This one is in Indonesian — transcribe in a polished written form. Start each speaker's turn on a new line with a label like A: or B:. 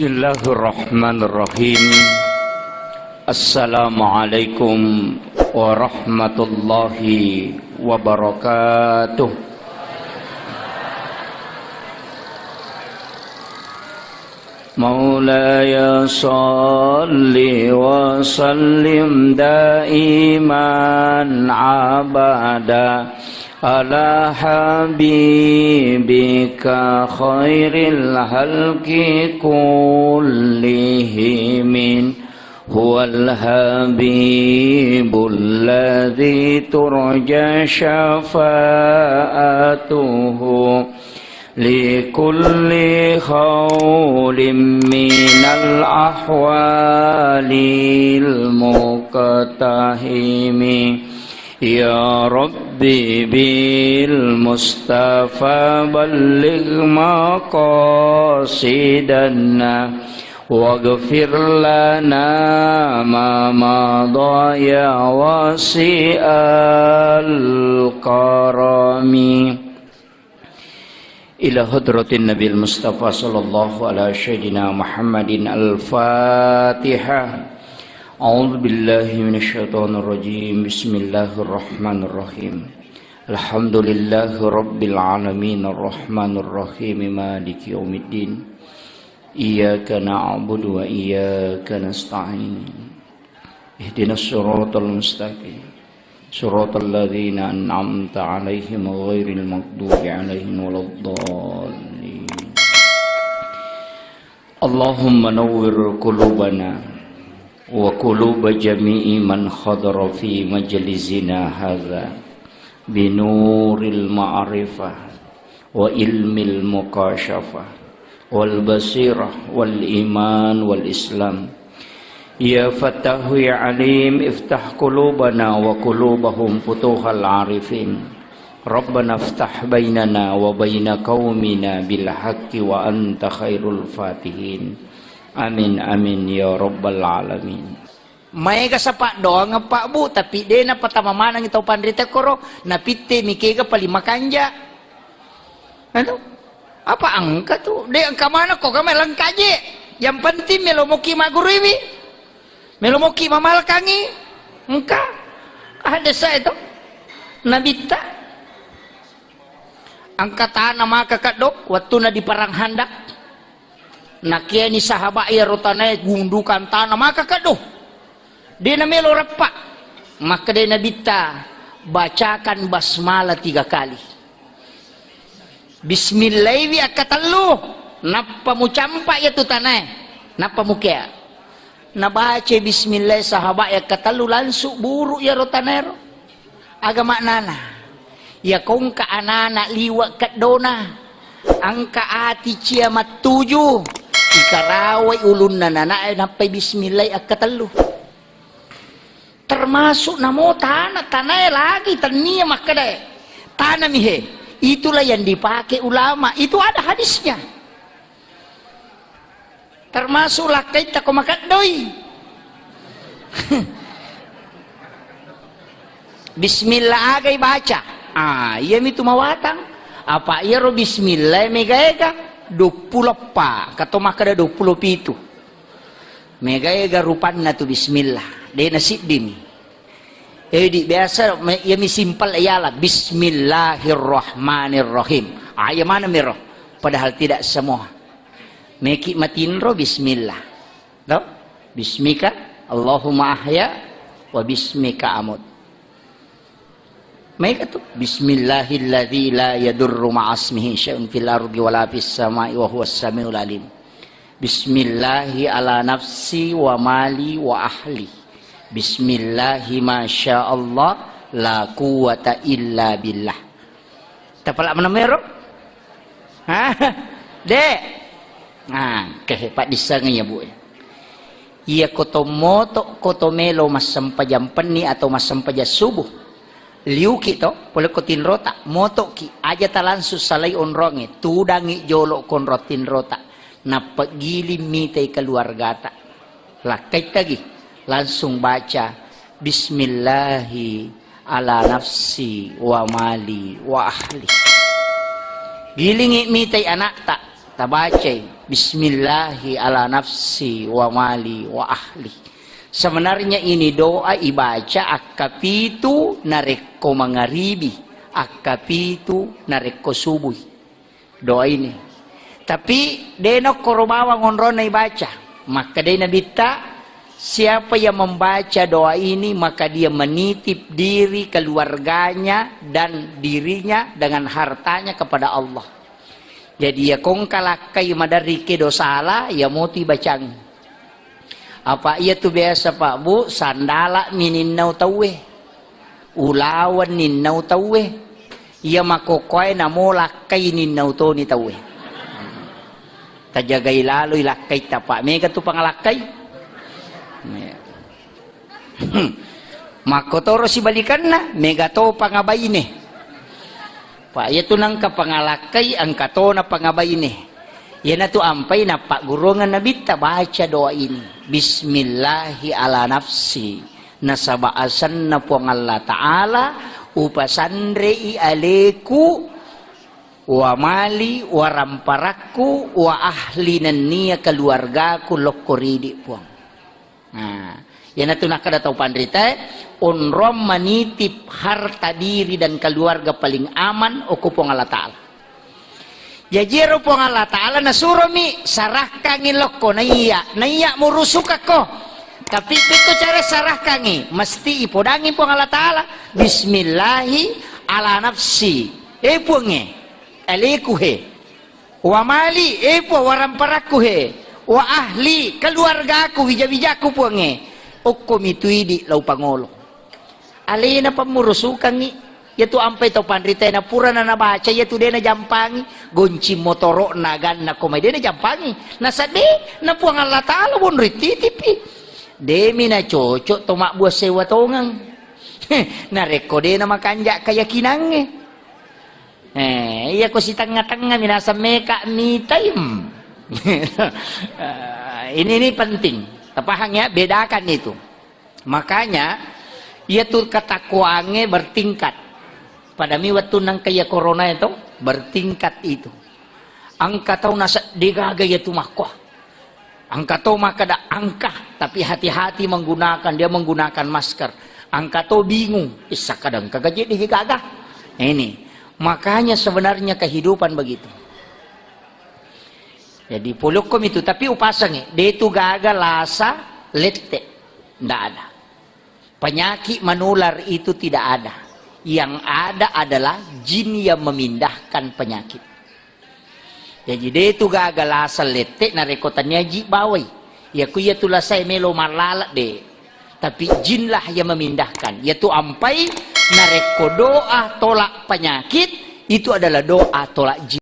A: Bismillahirrahmanirrahim. Assalamualaikum warahmatullahi wabarakatuh. Maulaya salli wa sallim daiman abada ala habibika khairil halqi kullihim huwal habibul ladzi turja syafa'atuhu likulli khawlim minal ahwalil muqtahimi. Ya Rabbi bil Mustafa balligh maqasidana waghfir lana ma madha ya wasi'al karami. Ila hadratin Nabil Mustafa sallallahu ala sayyidina Muhammadin al-Fatihah. A'udzu billahi minasyaitonir rajim. Bismillahirrahmanirrahim. Alhamdulillahi rabbil alamin arrahmanir rahim maliki yaumiddin. Iyyaka na'budu wa iyyaka nasta'in. Ihdinas siratal mustaqim. Siratal ladzina an'amta 'alaihim ghairil maghdubi 'alaihim waladdallin. Allahumma nawwir qulubana wa quluba jami'i man khadara fi majlisina hadza binuril ma'rifah wa ilmil muqasyafah wal basirah wal iman wal islam. Ya Fattahu ya Alim iftah qulubana wa qulubahum futuhal arifin. Rabbana iftah bainana wa baina qaumina bil haqqi wa anta khairul fatihin. Amin amin ya rabbal alamin.
B: May kasapak doang nga pa bu, tapi de na patamamanang itaw pandrita koro, napite mikega palima kanja. Ano? Apa angka tu? De angka mana ko kami lang kaje. Yang penting melomoki maguriwi. Melomoki mamalkangi. Engka. Ada sa ito. Nabita. Angka tanah maka kadok waktu na di parang handak. Nakia ni sahabat ya rotanay gundukan tanah maka kaduh dia na melo repak maka dia nabita bacakan basmalah 3 kali. Bismillahi akatalu napa mu campak ya tu tanah napa mu kaya nabaca bismillah sahabat ya katalu langsung buruk ya rotanero agama nana ya kong ka anana liwa kadona angka ati ciamat 7 ikaraway ulun na nanaay napay bismillah akatalu termasuk namo tanay lagi tania makadai tanah mihe itulah yang dipakai ulama itu ada hadisnya termasuk lakai tak komakadoi bismillah agay baca iya itu mawatang apa iya ro bismillah megaega 20 pa kato makada 20 pitu megaya garupan na tu bismillah de nasidimi di biasa ya mi simpel ayalah bismillahirrahmanirrahim ya mana miro padahal tidak semua meki matinro bismillah no? Bismika Allahumma ahya wa bismika amut mereka tuh bismillahilladzi la yadurru ma'asmihi syai'un fil ardi wala fis sama'i wa huwas samiul alim. Bismillahi ala nafsi wa mali wa ahli. Bismillahi masyaallah la quwata illa billah. Tapala mana mero? Ha? Dek. Kehepat disangnya bu. Ia kotomoto kotomelo masampajam peni atau masampaja subuh. Liu kita boleh kotin rota moto ki aja talansu salai onronge tudangi jolo kon rotin rota napagili mitay keluarga ta lakai tagi langsung baca bismillahi ala nafsi wa mali wa ahli gilingi mitay anak ta tabacay Bismillahi ala nafsi wa mali wa ahli. Sebenarnya ini doa ibaca akapitu nareko mangaribi, akapitu nareko subuh. Doa ini. Tapi denok korumawa ngonrona ibaca. Maka dia nabita, siapa yang membaca doa ini maka dia menitip diri, keluarganya dan dirinya dengan hartanya kepada Allah. Jadi ya kong kalakai madari ke dosala ya moti bacang. Apa iya tuh biasa Pak Bu, sandala mininau tawe, ulawan ninau tawe, iya makokoy na mo lakay ninau to ni tawe. Tajagay laloy lakay tapa, mega to pangalakay. Makotoro si balikan na, mega to pangabay ni. Pa iya to nang kapangalakay ang kato na pangabay ni. Yan na to ampay na pagurungan na bita, baca doa ini. Bismillahi ala nafsi. Nasabaasan na po ang Allah Ta'ala. Upasandre aleku. Wa mali, wa ramparaku, wa ahli niya keluarga ku lokoridi po. Nah, yan na to nakadataw pandrita. Unrom manitip harta diri dan keluarga paling aman o kupong Allah Ta'ala. Jajiro po ang Allah Ta'ala na surami sarah kangi loko naiya murusuk ako tapi pito cara sarah kangi mesti ipodangi po ang Allah Ta'ala bismillahi ala nafsi po nge aliku he wa mali po waramparaku he wa ahli keluarga aku bija-bijaku po nge ukko mituidi lau pangolo alina pamurusukan ni yaitu ampai to pandrita na pura na nabaca yaitu dia na jampangi gonci motoro nagan na komay dia na jampangi nasade na puang Allah Ta'ala bon rititipi demi na cocok to mak buah sewa tongang na rekode na makanja keyakinan iya ko si tengah-tengah minasa meka me time ini penting tapahang ya bedakan itu makanya yaitu katakuannya bertingkat pada waktu nang kaya corona itu bertingkat itu. Angka tau nasa digaga itu makwa. Angka tau maka ada angka tapi hati-hati menggunakan dia menggunakan masker. Angka tau bingung isa kadang kagak jadi digaga. Ini makanya sebenarnya kehidupan begitu. Jadi pulukom itu tapi upasangnya dia itu gagal lasa lete ndak ada. Penyakit menular itu tidak ada. Yang ada adalah jin yang memindahkan penyakit. Jadi dia itu gagal asal letek narekotannya ji bawai. Ya ku ya tulah saya melo malala de. Tapi jinlah yang memindahkan. Yaitu ampai nareko doa tolak penyakit itu adalah doa tolak jin.